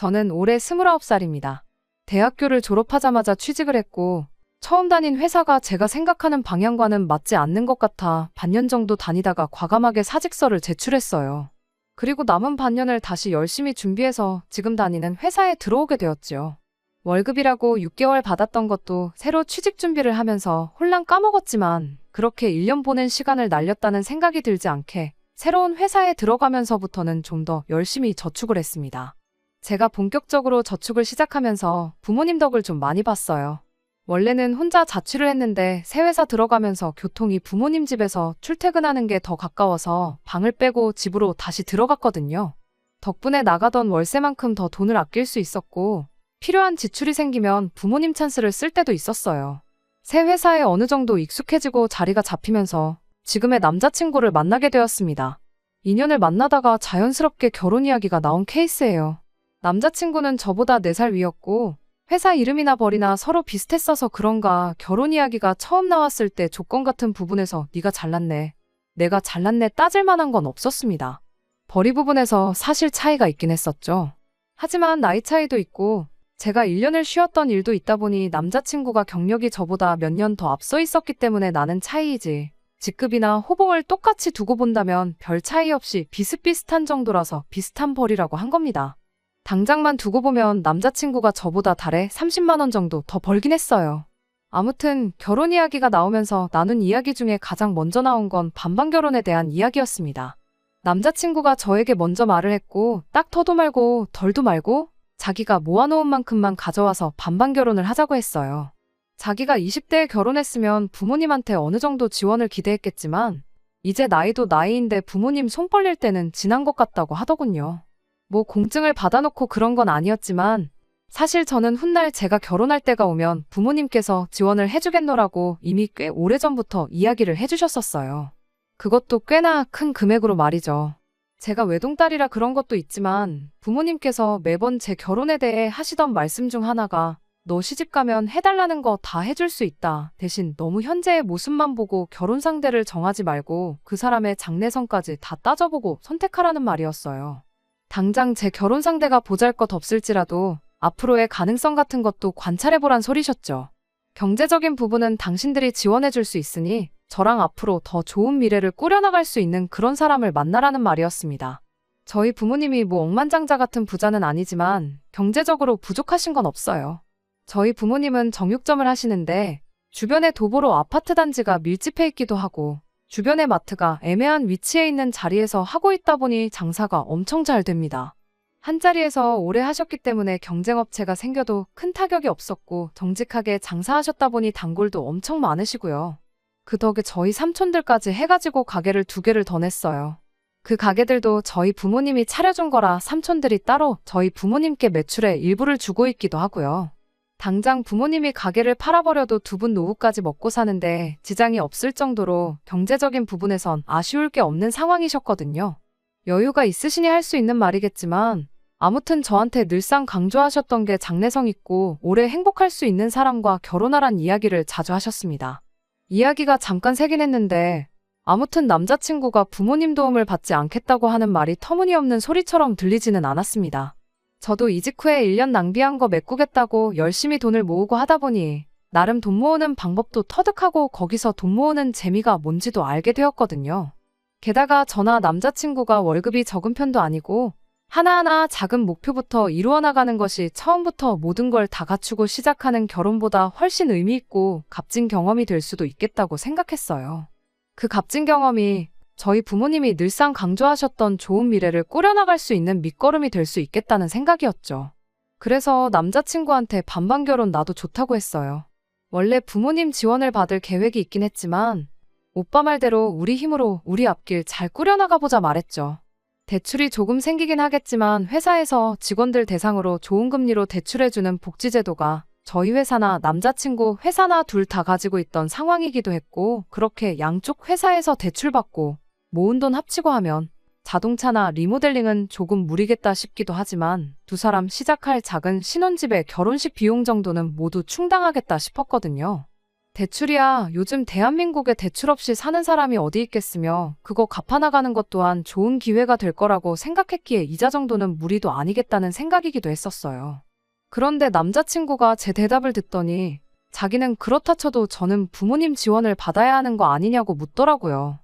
저는 올해 29살입니다. 대학교를 졸업하자마자 취직을 했고, 처음 다닌 회사가 제가 생각하는 방향과는 맞지 않는 것 같아 반년 정도 다니다가 과감하게 사직서를 제출했어요. 그리고 남은 반년을 다시 열심히 준비해서 지금 다니는 회사에 들어오게 되었지요. 월급이라고 6개월 받았던 것도 새로 취직 준비를 하면서 홀랑 까먹었지만 그렇게 1년 보낸 시간을 날렸다는 생각이 들지 않게 새로운 회사에 들어가면서부터는 좀 더 열심히 저축을 했습니다. 제가 본격적으로 저축을 시작하면서 부모님 덕을 좀 많이 봤어요. 원래는 혼자 자취를 했는데 새 회사 들어가면서 교통이 부모님 집에서 출퇴근하는 게 더 가까워서 방을 빼고 집으로 다시 들어갔거든요. 덕분에 나가던 월세만큼 더 돈을 아낄 수 있었고 필요한 지출이 생기면 부모님 찬스를 쓸 때도 있었어요. 새 회사에 어느 정도 익숙해지고 자리가 잡히면서 지금의 남자친구를 만나게 되었습니다. 인연을 만나다가 자연스럽게 결혼 이야기가 나온 케이스예요. 남자친구는 저보다 4살 위였고 회사 이름이나 벌이나 서로 비슷했어서 그런가 결혼 이야기가 처음 나왔을 때 조건 같은 부분에서 네가 잘났네, 내가 잘났네 따질 만한 건 없었습니다. 벌이 부분에서 사실 차이가 있긴 했었죠. 하지만 나이 차이도 있고 제가 1년을 쉬었던 일도 있다 보니 남자친구가 경력이 저보다 몇 년 더 앞서 있었기 때문에 나는 차이이지 직급이나 호봉을 똑같이 두고 본다면 별 차이 없이 비슷비슷한 정도라서 비슷한 벌이라고 한 겁니다. 당장만 두고 보면 남자친구가 저보다 달에 30만 원 정도 더 벌긴 했어요. 아무튼 결혼 이야기가 나오면서 나눈 이야기 중에 가장 먼저 나온 건 반반 결혼에 대한 이야기였습니다. 남자친구가 저에게 먼저 말을 했고 딱 더도 말고 덜도 말고 자기가 모아놓은 만큼만 가져와서 반반 결혼을 하자고 했어요. 자기가 20대에 결혼했으면 부모님한테 어느 정도 지원을 기대했겠지만 이제 나이도 나이인데 부모님 손 벌릴 때는 지난 것 같다고 하더군요. 뭐 공증을 받아놓고 그런 건 아니었지만 사실 저는 훗날 제가 결혼할 때가 오면 부모님께서 지원을 해주겠노라고 이미 꽤 오래전부터 이야기를 해주셨었어요. 그것도 꽤나 큰 금액으로 말이죠. 제가 외동딸이라 그런 것도 있지만 부모님께서 매번 제 결혼에 대해 하시던 말씀 중 하나가 너 시집가면 해달라는 거 다 해줄 수 있다. 대신 너무 현재의 모습만 보고 결혼 상대를 정하지 말고 그 사람의 장래성까지 다 따져보고 선택하라는 말이었어요. 당장 제 결혼 상대가 보잘것없을지라도 앞으로의 가능성 같은 것도 관찰해보란 소리셨죠. 경제적인 부분은 당신들이 지원해줄 수 있으니 저랑 앞으로 더 좋은 미래를 꾸려나갈 수 있는 그런 사람을 만나라는 말이었습니다. 저희 부모님이 뭐 억만장자 같은 부자는 아니지만 경제적으로 부족하신 건 없어요. 저희 부모님은 정육점을 하시는데 주변에 도보로 아파트 단지가 밀집해 있기도 하고 주변의 마트가 애매한 위치에 있는 자리에서 하고 있다 보니 장사가 엄청 잘 됩니다. 한자리에서 오래 하셨기 때문에 경쟁업체가 생겨도 큰 타격이 없었고 정직하게 장사하셨다 보니 단골도 엄청 많으시고요. 그 덕에 저희 삼촌들까지 해가지고 가게를 2개를 더 냈어요. 그 가게들도 저희 부모님이 차려준 거라 삼촌들이 따로 저희 부모님께 매출의 일부를 주고 있기도 하고요. 당장 부모님이 가게를 팔아버려도 2분 노후까지 먹고 사는데 지장이 없을 정도로 경제적인 부분에선 아쉬울 게 없는 상황이셨거든요. 여유가 있으시니 할 수 있는 말이겠지만 아무튼 저한테 늘상 강조하셨던 게 장래성 있고 오래 행복할 수 있는 사람과 결혼하란 이야기를 자주 하셨습니다. 이야기가 잠깐 새긴 했는데 아무튼 남자친구가 부모님 도움을 받지 않겠다고 하는 말이 터무니없는 소리처럼 들리지는 않았습니다. 저도 이직 후에 1년 낭비한 거 메꾸겠다고 열심히 돈을 모으고 하다 보니 나름 돈 모으는 방법도 터득하고 거기서 돈 모으는 재미가 뭔지도 알게 되었거든요. 게다가 저나 남자친구가 월급이 적은 편도 아니고 하나하나 작은 목표부터 이루어 나가는 것이 처음부터 모든 걸 다 갖추고 시작하는 결혼보다 훨씬 의미 있고 값진 경험이 될 수도 있겠다고 생각했어요. 그 값진 경험이 저희 부모님이 늘상 강조하셨던 좋은 미래를 꾸려나갈 수 있는 밑거름이 될 수 있겠다는 생각이었죠. 그래서 남자친구한테 반반 결혼 나도 좋다고 했어요. 원래 부모님 지원을 받을 계획이 있긴 했지만 오빠 말대로 우리 힘으로 우리 앞길 잘 꾸려나가보자 말했죠. 대출이 조금 생기긴 하겠지만 회사에서 직원들 대상으로 좋은 금리로 대출해주는 복지제도가 저희 회사나 남자친구 회사나 둘 다 가지고 있던 상황이기도 했고 그렇게 양쪽 회사에서 대출받고 모은 돈 합치고 하면 자동차나 리모델링은 조금 무리겠다 싶기도 하지만 2사람 시작할 작은 신혼집의 결혼식 비용 정도는 모두 충당하겠다 싶었거든요. 대출이야. 요즘 대한민국에 대출 없이 사는 사람이 어디 있겠으며 그거 갚아나가는 것 또한 좋은 기회가 될 거라고 생각했기에 이자 정도는 무리도 아니겠다는 생각이기도 했었어요. 그런데 남자친구가 제 대답을 듣더니 자기는 그렇다 쳐도 저는 부모님 지원을 받아야 하는 거 아니냐고 묻더라고요.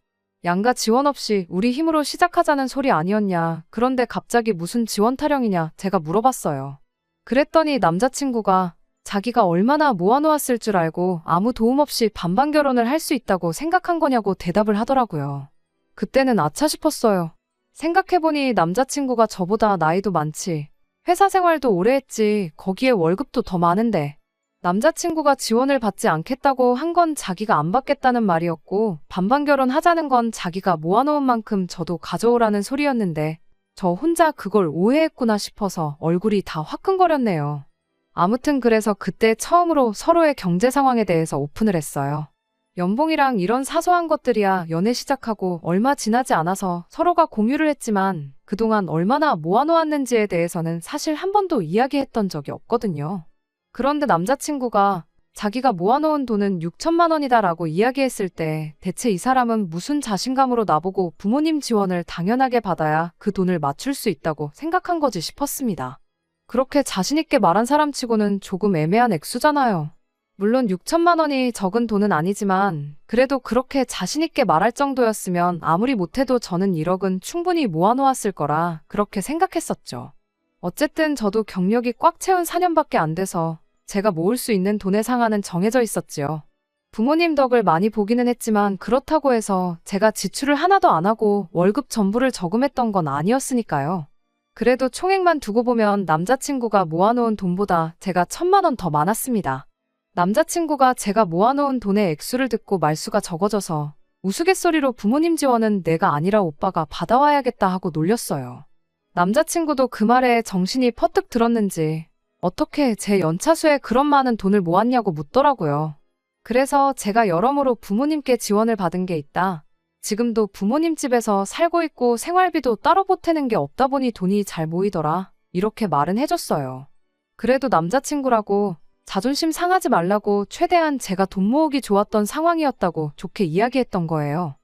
양가 지원 없이 우리 힘으로 시작하자는 소리 아니었냐. 그런데 갑자기 무슨 지원 타령이냐 제가 물어봤어요. 그랬더니 남자친구가 자기가 얼마나 모아놓았을 줄 알고 아무 도움 없이 반반 결혼을 할 수 있다고 생각한 거냐고 대답을 하더라고요. 그때는 아차 싶었어요. 생각해보니 남자친구가 저보다 나이도 많지. 회사 생활도 오래 했지. 거기에 월급도 더 많은데. 남자친구가 지원을 받지 않겠다고 한 건 자기가 안 받겠다는 말이었고 반반 결혼하자는 건 자기가 모아놓은 만큼 저도 가져오라는 소리였는데 저 혼자 그걸 오해했구나 싶어서 얼굴이 다 화끈거렸네요. 아무튼 그래서 그때 처음으로 서로의 경제 상황에 대해서 오픈을 했어요. 연봉이랑 이런 사소한 것들이야 연애 시작하고 얼마 지나지 않아서 서로가 공유를 했지만 그동안 얼마나 모아놓았는지에 대해서는 사실 한 번도 이야기했던 적이 없거든요. 그런데 남자친구가 자기가 모아놓은 돈은 6천만 원이다라고 이야기했을 때 대체 이 사람은 무슨 자신감으로 나보고 부모님 지원을 당연하게 받아야 그 돈을 맞출 수 있다고 생각한 거지 싶었습니다. 그렇게 자신있게 말한 사람치고는 조금 애매한 액수잖아요. 물론 6천만 원이 적은 돈은 아니지만 그래도 그렇게 자신있게 말할 정도였으면 아무리 못해도 저는 1억은 충분히 모아놓았을 거라 그렇게 생각했었죠. 어쨌든 저도 경력이 꽉 채운 4년밖에 안 돼서 제가 모을 수 있는 돈의 상한은 정해져 있었지요. 부모님 덕을 많이 보기는 했지만 그렇다고 해서 제가 지출을 하나도 안 하고 월급 전부를 저금했던 건 아니었으니까요. 그래도 총액만 두고 보면 남자친구가 모아놓은 돈보다 제가 1,000만 원 더 많았습니다. 남자친구가 제가 모아놓은 돈의 액수를 듣고 말수가 적어져서 우스갯소리로 부모님 지원은 내가 아니라 오빠가 받아와야겠다 하고 놀렸어요. 남자친구도 그 말에 정신이 퍼뜩 들었는지 어떻게 제 연차수에 그런 많은 돈을 모았냐고 묻더라고요. 그래서 제가 여러모로 부모님께 지원을 받은 게 있다. 지금도 부모님 집에서 살고 있고 생활비도 따로 보태는 게 없다 보니 돈이 잘 모이더라. 이렇게 말은 해줬어요. 그래도 남자친구라고 자존심 상하지 말라고 최대한 제가 돈 모으기 좋았던 상황이었다고 좋게 이야기했던 거예요.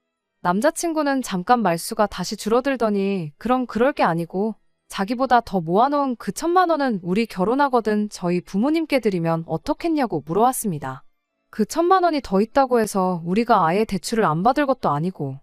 남자친구는 잠깐 말수가 다시 줄어들더니 그럼 그럴 게 아니고 자기보다 더 모아놓은 그 1,000만 원은 우리 결혼하거든 저희 부모님께 드리면 어떻겠냐고 물어왔습니다. 그 1,000만 원이 더 있다고 해서 우리가 아예 대출을 안 받을 것도 아니고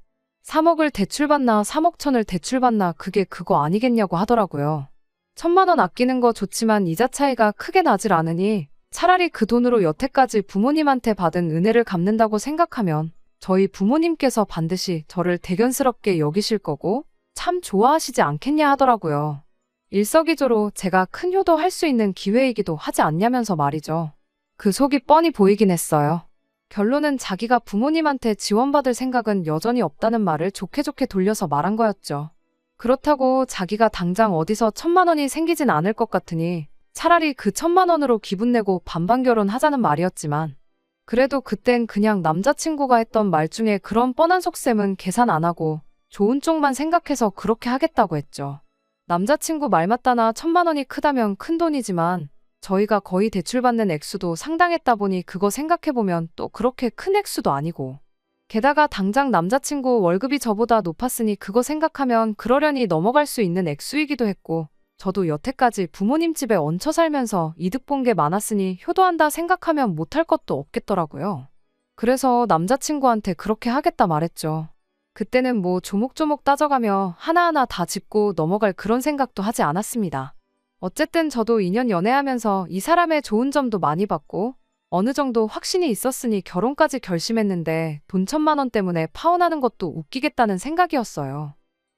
3억을 대출받나 3억 천을 대출받나 그게 그거 아니겠냐고 하더라고요. 1,000만 원 아끼는 거 좋지만 이자 차이가 크게 나질 않으니 차라리 그 돈으로 여태까지 부모님한테 받은 은혜를 갚는다고 생각하면 저희 부모님께서 반드시 저를 대견스럽게 여기실 거고 참 좋아하시지 않겠냐 하더라고요. 일석이조로 제가 큰 효도할 수 있는 기회이기도 하지 않냐면서 말이죠. 그 속이 뻔히 보이긴 했어요. 결론은 자기가 부모님한테 지원받을 생각은 여전히 없다는 말을 좋게 돌려서 말한 거였죠. 그렇다고 자기가 당장 어디서 1,000만 원이 생기진 않을 것 같으니 차라리 그 1,000만 원으로 기분 내고 반반 결혼하자는 말이었지만 그래도 그땐 그냥 남자친구가 했던 말 중에 그런 뻔한 속셈은 계산 안 하고 좋은 쪽만 생각해서 그렇게 하겠다고 했죠. 남자친구 말 맞다나 1,000만 원이 크다면 큰 돈이지만 저희가 거의 대출받는 액수도 상당했다 보니 그거 생각해보면 또 그렇게 큰 액수도 아니고 게다가 당장 남자친구 월급이 저보다 높았으니 그거 생각하면 그러려니 넘어갈 수 있는 액수이기도 했고 저도 여태까지 부모님 집에 얹혀 살면서 이득 본 게 많았으니 효도한다 생각하면 못할 것도 없겠더라고요. 그래서 남자친구한테 그렇게 하겠다 말했죠. 그때는 뭐 조목조목 따져가며 하나하나 다 짚고 넘어갈 그런 생각도 하지 않았습니다. 어쨌든 저도 2년 연애하면서 이 사람의 좋은 점도 많이 봤고 어느 정도 확신이 있었으니 결혼까지 결심했는데 돈 1,000만 원 때문에 파혼하는 것도 웃기겠다는 생각이었어요.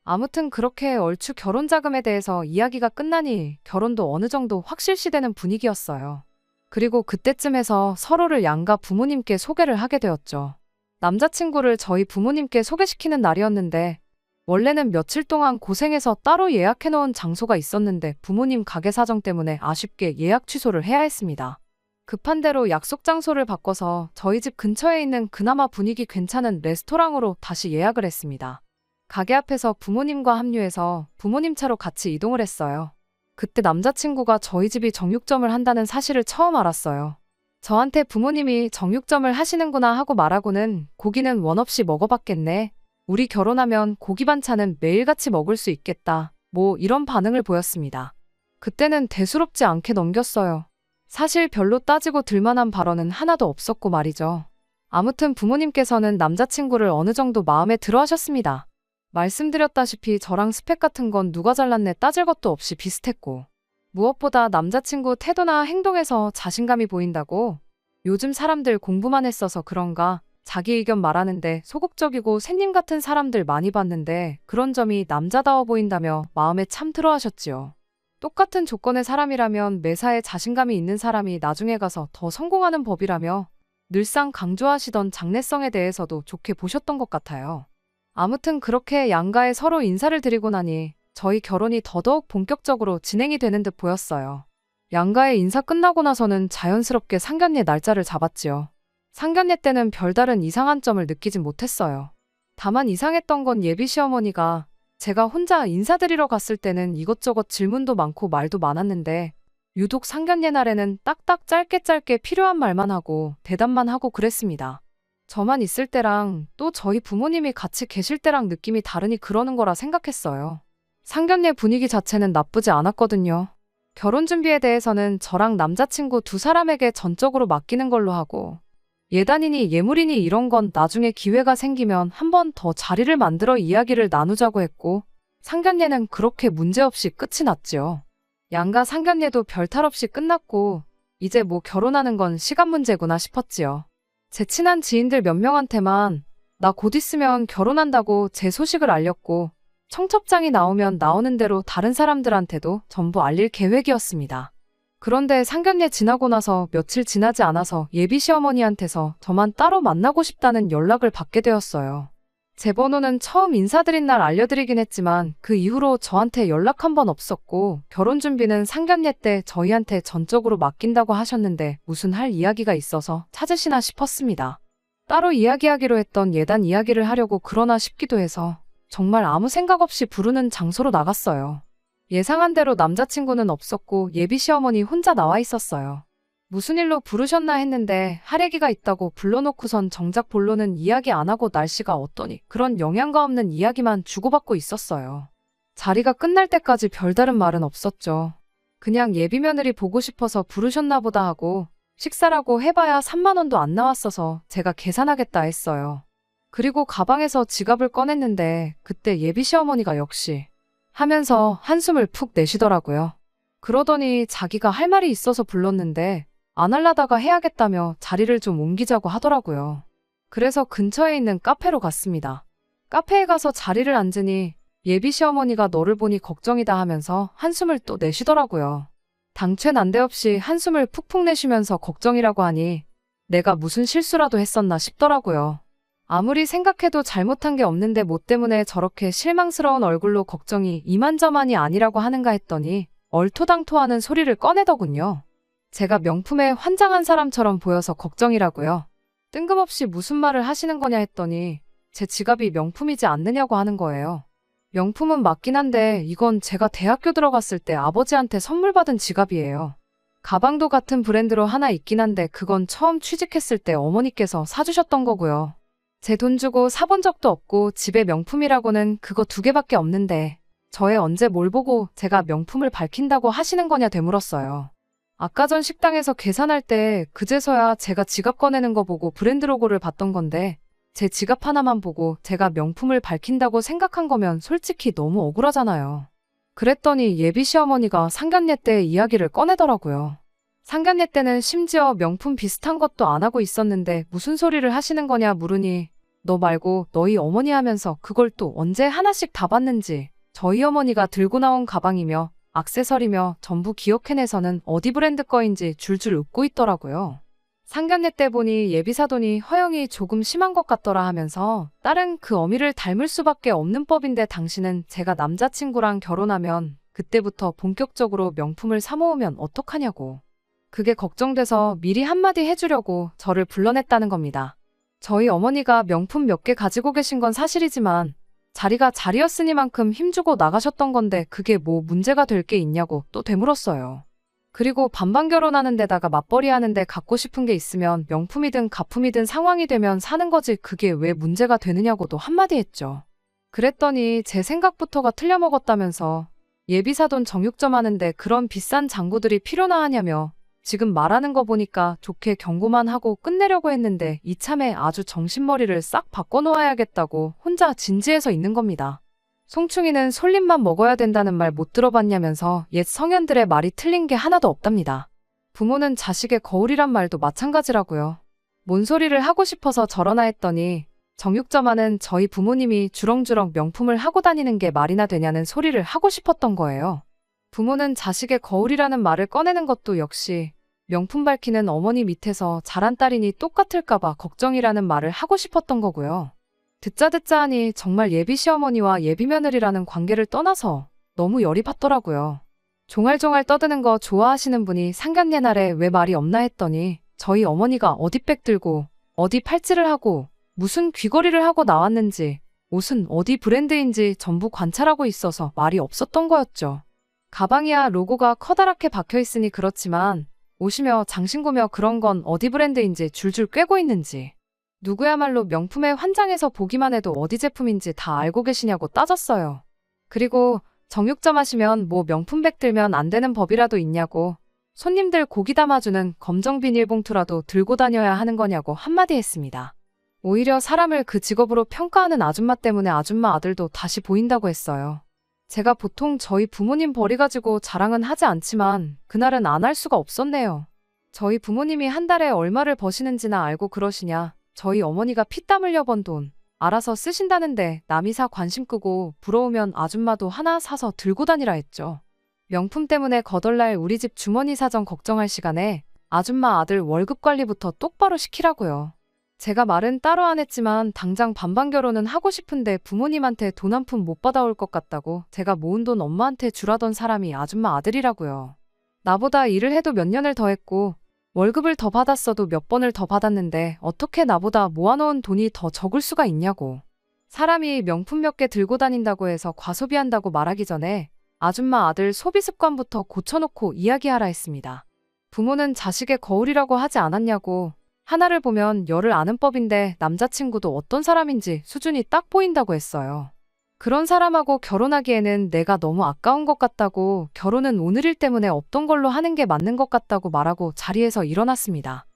아무튼 그렇게 얼추 결혼 자금에 대해서 이야기가 끝나니 결혼도 어느 정도 확실시되는 분위기였어요. 그리고 그때쯤에서 서로를 양가 부모님께 소개를 하게 되었죠. 남자친구를 저희 부모님께 소개시키는 날이었는데 원래는 며칠 동안 고생해서 따로 예약해놓은 장소가 있었는데 부모님 가게 사정 때문에 아쉽게 예약 취소를 해야 했습니다. 급한 대로 약속 장소를 바꿔서 저희 집 근처에 있는 그나마 분위기 괜찮은 레스토랑으로 다시 예약을 했습니다. 가게 앞에서 부모님과 합류해서 부모님 차로 같이 이동을 했어요. 그때 남자친구가 저희 집이 정육점을 한다는 사실을 처음 알았어요. 저한테 부모님이 정육점을 하시는구나 하고 말하고는 고기는 원 없이 먹어봤겠네. 우리 결혼하면 고기 반찬은 매일같이 먹을 수 있겠다. 뭐 이런 반응을 보였습니다. 그때는 대수롭지 않게 넘겼어요. 사실 별로 따지고 들만한 발언은 하나도 없었고 말이죠. 아무튼 부모님께서는 남자친구를 어느 정도 마음에 들어 하셨습니다. 말씀드렸다시피 저랑 스펙 같은 건 누가 잘났네 따질 것도 없이 비슷했고, 무엇보다 남자친구 태도나 행동에서 자신감이 보인다고. 요즘 사람들 공부만 했어서 그런가 자기 의견 말하는데 소극적이고 샌님 같은 사람들 많이 봤는데 그런 점이 남자다워 보인다며 마음에 참 들어 하셨지요. 똑같은 조건의 사람이라면 매사에 자신감이 있는 사람이 나중에 가서 더 성공하는 법이라며 늘상 강조하시던 장래성에 대해서도 좋게 보셨던 것 같아요. 아무튼 그렇게 양가에 서로 인사를 드리고 나니 저희 결혼이 더더욱 본격적으로 진행이 되는 듯 보였어요. 양가의 인사 끝나고 나서는 자연스럽게 상견례 날짜를 잡았지요. 상견례 때는 별다른 이상한 점을 느끼진 못했어요. 다만 이상했던 건 예비 시어머니가 제가 혼자 인사드리러 갔을 때는 이것저것 질문도 많고 말도 많았는데 유독 상견례 날에는 딱딱 짧게 필요한 말만 하고 대답만 하고 그랬습니다. 저만 있을 때랑 또 저희 부모님이 같이 계실 때랑 느낌이 다르니 그러는 거라 생각했어요. 상견례 분위기 자체는 나쁘지 않았거든요. 결혼 준비에 대해서는 저랑 남자친구 두 사람에게 전적으로 맡기는 걸로 하고, 예단이니 예물이니 이런 건 나중에 기회가 생기면 한 번 더 자리를 만들어 이야기를 나누자고 했고, 상견례는 그렇게 문제없이 끝이 났지요. 양가 상견례도 별탈 없이 끝났고 이제 뭐 결혼하는 건 시간 문제구나 싶었지요. 제 친한 지인들 몇 명한테만 나 곧 있으면 결혼한다고 제 소식을 알렸고, 청첩장이 나오면 나오는 대로 다른 사람들한테도 전부 알릴 계획이었습니다. 그런데 상견례 지나고 나서 며칠 지나지 않아서 예비 시어머니한테서 저만 따로 만나고 싶다는 연락을 받게 되었어요. 제 번호는 처음 인사드린 날 알려드리긴 했지만 그 이후로 저한테 연락 한 번 없었고, 결혼 준비는 상견례 때 저희한테 전적으로 맡긴다고 하셨는데 무슨 할 이야기가 있어서 찾으시나 싶었습니다. 따로 이야기하기로 했던 예단 이야기를 하려고 그러나 싶기도 해서 정말 아무 생각 없이 부르는 장소로 나갔어요. 예상한 대로 남자친구는 없었고 예비 시어머니 혼자 나와 있었어요. 무슨 일로 부르셨나 했는데 할 얘기가 있다고 불러놓고선 정작 본론은 이야기 안 하고 날씨가 어떠니 그런 영양가 없는 이야기만 주고받고 있었어요. 자리가 끝날 때까지 별다른 말은 없었죠. 그냥 예비 며느리 보고 싶어서 부르셨나 보다 하고 식사라고 해봐야 3만 원도 안 나왔어서 제가 계산하겠다 했어요. 그리고 가방에서 지갑을 꺼냈는데 그때 예비 시어머니가 역시 하면서 한숨을 푹 내쉬더라고요. 그러더니 자기가 할 말이 있어서 불렀는데 안 할라다가 해야겠다며 자리를 좀 옮기자고 하더라고요. 그래서 근처에 있는 카페로 갔습니다. 카페에 가서 자리를 앉으니 예비 시어머니가 너를 보니 걱정이다 하면서 한숨을 또 내쉬더라고요. 당최 난데없이 한숨을 푹푹 내쉬면서 걱정이라고 하니 내가 무슨 실수라도 했었나 싶더라고요. 아무리 생각해도 잘못한 게 없는데 뭐 때문에 저렇게 실망스러운 얼굴로 걱정이 이만저만이 아니라고 하는가 했더니 얼토당토하는 소리를 꺼내더군요. 제가 명품에 환장한 사람처럼 보여서 걱정이라고요. 뜬금없이 무슨 말을 하시는 거냐 했더니 제 지갑이 명품이지 않느냐고 하는 거예요. 명품은 맞긴 한데 이건 제가 대학교 들어갔을 때 아버지한테 선물 받은 지갑이에요. 가방도 같은 브랜드로 하나 있긴 한데 그건 처음 취직했을 때 어머니께서 사주셨던 거고요. 제 돈 주고 사본 적도 없고 집에 명품이라고는 그거 2개밖에 없는데 저에 언제 뭘 보고 제가 명품을 밝힌다고 하시는 거냐 되물었어요. 아까 전 식당에서 계산할 때 그제서야 제가 지갑 꺼내는 거 보고 브랜드 로고를 봤던 건데 제 지갑 하나만 보고 제가 명품을 밝힌다고 생각한 거면 솔직히 너무 억울하잖아요. 그랬더니 예비 시어머니가 상견례 때 이야기를 꺼내더라고요. 상견례 때는 심지어 명품 비슷한 것도 안 하고 있었는데 무슨 소리를 하시는 거냐 물으니 너 말고 너희 어머니 하면서 그걸 또 언제 하나씩 다 봤는지 저희 어머니가 들고 나온 가방이며 액세서리며 전부 기억해내서는 어디 브랜드 거인지 줄줄 웃고 있더라고요. 상견례 때 보니 예비 사돈이 허영이 조금 심한 것 같더라 하면서 딸은 그 어미를 닮을 수밖에 없는 법인데 당신은 제가 남자친구랑 결혼하면 그때부터 본격적으로 명품을 사 모으면 어떡하냐고. 그게 걱정돼서 미리 한마디 해주려고 저를 불러냈다는 겁니다. 저희 어머니가 명품 몇 개 가지고 계신 건 사실이지만 자리가 자리였으니만큼 힘주고 나가셨던 건데 그게 뭐 문제가 될 게 있냐고 또 되물었어요. 그리고 반반 결혼하는 데다가 맞벌이 하는데 갖고 싶은 게 있으면 명품이든 가품이든 상황이 되면 사는 거지 그게 왜 문제가 되느냐고도 한마디 했죠. 그랬더니 제 생각부터가 틀려먹었다면서 예비사돈 정육점 하는데 그런 비싼 장구들이 필요나 하냐며 지금 말하는 거 보니까 좋게 경고만 하고 끝내려고 했는데 이참에 아주 정신머리를 싹 바꿔놓아야겠다고 혼자 진지해서 있는 겁니다. 송충이는 솔잎만 먹어야 된다는 말 못 들어봤냐면서 옛 성현들의 말이 틀린 게 하나도 없답니다. 부모는 자식의 거울이란 말도 마찬가지라고요. 뭔 소리를 하고 싶어서 저러나 했더니 정육점하는 저희 부모님이 주렁주렁 명품을 하고 다니는 게 말이나 되냐는 소리를 하고 싶었던 거예요. 부모는 자식의 거울이라는 말을 꺼내는 것도 역시 명품 밝히는 어머니 밑에서 자란 딸이니 똑같을까봐 걱정이라는 말을 하고 싶었던 거고요. 듣자 하니 정말 예비 시어머니와 예비 며느리라는 관계를 떠나서 너무 열이 받더라고요. 종알종알 떠드는 거 좋아하시는 분이 상견례날에 왜 말이 없나 했더니 저희 어머니가 어디 백 들고 어디 팔찌를 하고 무슨 귀걸이를 하고 나왔는지 옷은 어디 브랜드인지 전부 관찰하고 있어서 말이 없었던 거였죠. 가방이야 로고가 커다랗게 박혀있으니 그렇지만 옷이며 장신구며 그런 건 어디 브랜드인지 줄줄 꿰고 있는지 누구야말로 명품에 환장해서 보기만 해도 어디 제품인지 다 알고 계시냐고 따졌어요. 그리고 정육점 하시면 뭐 명품백 들면 안 되는 법이라도 있냐고 손님들 고기 담아주는 검정 비닐봉투라도 들고 다녀야 하는 거냐고 한마디 했습니다. 오히려 사람을 그 직업으로 평가하는 아줌마 때문에 아줌마 아들도 다시 보인다고 했어요. 제가 보통 저희 부모님 벌이 가지고 자랑은 하지 않지만 그날은 안 할 수가 없었네요. 저희 부모님이 한 달에 얼마를 버시는지나 알고 그러시냐. 저희 어머니가 피땀 흘려 번 돈 알아서 쓰신다는데 남이 사 관심 끄고 부러우면 아줌마도 하나 사서 들고 다니라 했죠. 명품 때문에 거덜날 우리 집 주머니 사정 걱정할 시간에 아줌마 아들 월급 관리부터 똑바로 시키라고요. 제가 말은 따로 안 했지만 당장 반반 결혼은 하고 싶은데 부모님한테 돈 한 푼 못 받아올 것 같다고 제가 모은 돈 엄마한테 주라던 사람이 아줌마 아들이라고요. 나보다 일을 해도 몇 년을 더 했고 월급을 더 받았어도 몇 번을 더 받았는데 어떻게 나보다 모아놓은 돈이 더 적을 수가 있냐고. 사람이 명품 몇 개 들고 다닌다고 해서 과소비한다고 말하기 전에 아줌마 아들 소비 습관부터 고쳐놓고 이야기하라 했습니다. 부모는 자식의 거울이라고 하지 않았냐고. 하나를 보면 열을 아는 법인데 남자친구도 어떤 사람인지 수준이 딱 보인다고 했어요. 그런 사람하고 결혼하기에는 내가 너무 아까운 것 같다고 결혼은 오늘일 때문에 없던 걸로 하는 게 맞는 것 같다고 말하고 자리에서 일어났습니다.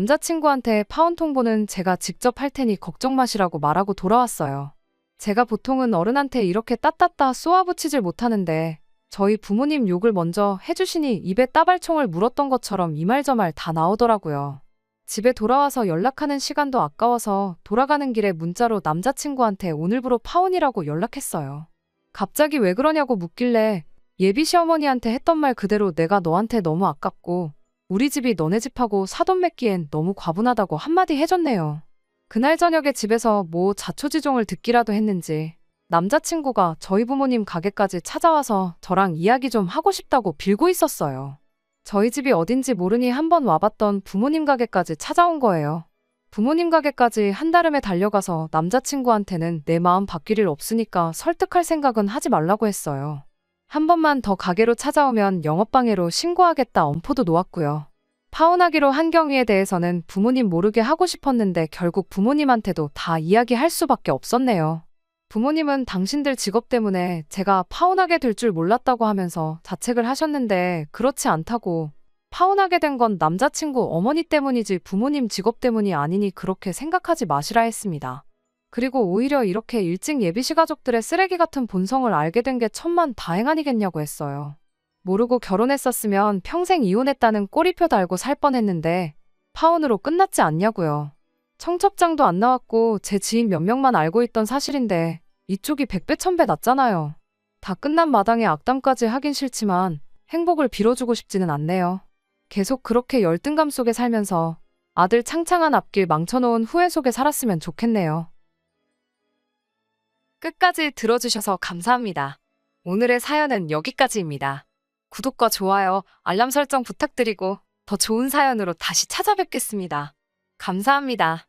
남자친구한테 파혼통보는 제가 직접 할 테니 걱정 마시라고 말하고 돌아왔어요. 제가 보통은 어른한테 이렇게 따따따 쏘아붙이질 못하는데 저희 부모님 욕을 먼저 해주시니 입에 따발총을 물었던 것처럼 이 말 저 말 다 나오더라고요. 집에 돌아와서 연락하는 시간도 아까워서 돌아가는 길에 문자로 남자친구한테 오늘부로 파혼이라고 연락했어요. 갑자기 왜 그러냐고 묻길래 예비 시어머니한테 했던 말 그대로 내가 너한테 너무 아깝고 우리 집이 너네 집하고 사돈 맺기엔 너무 과분하다고 한마디 해줬네요. 그날 저녁에 집에서 뭐 자초지종을 듣기라도 했는지 남자친구가 저희 부모님 가게까지 찾아와서 저랑 이야기 좀 하고 싶다고 빌고 있었어요. 저희 집이 어딘지 모르니 한번 와봤던 부모님 가게까지 찾아온 거예요. 부모님 가게까지 한달음에 달려가서 남자친구한테는 내 마음 바뀔 일 없으니까 설득할 생각은 하지 말라고 했어요. 한 번만 더 가게로 찾아오면 영업방해로 신고하겠다 엄포도 놓았고요. 파혼하기로 한 경위에 대해서는 부모님 모르게 하고 싶었는데 결국 부모님한테도 다 이야기할 수밖에 없었네요. 부모님은 당신들 직업 때문에 제가 파혼하게 될 줄 몰랐다고 하면서 자책을 하셨는데 그렇지 않다고 파혼하게 된 건 남자친구 어머니 때문이지 부모님 직업 때문이 아니니 그렇게 생각하지 마시라 했습니다. 그리고 오히려 이렇게 일찍 예비시 가족들의 쓰레기 같은 본성을 알게 된 게 천만 다행 아니겠냐고 했어요. 모르고 결혼했었으면 평생 이혼했다는 꼬리표 달고 살 뻔했는데 파혼으로 끝났지 않냐고요. 청첩장도 안 나왔고 제 지인 몇 명만 알고 있던 사실인데 이쪽이 100배 1000배 낫잖아요. 다 끝난 마당에 악담까지 하긴 싫지만 행복을 빌어주고 싶지는 않네요. 계속 그렇게 열등감 속에 살면서 아들 창창한 앞길 망쳐놓은 후회 속에 살았으면 좋겠네요. 끝까지 들어주셔서 감사합니다. 오늘의 사연은 여기까지입니다. 구독과 좋아요, 알람 설정 부탁드리고 더 좋은 사연으로 다시 찾아뵙겠습니다. 감사합니다.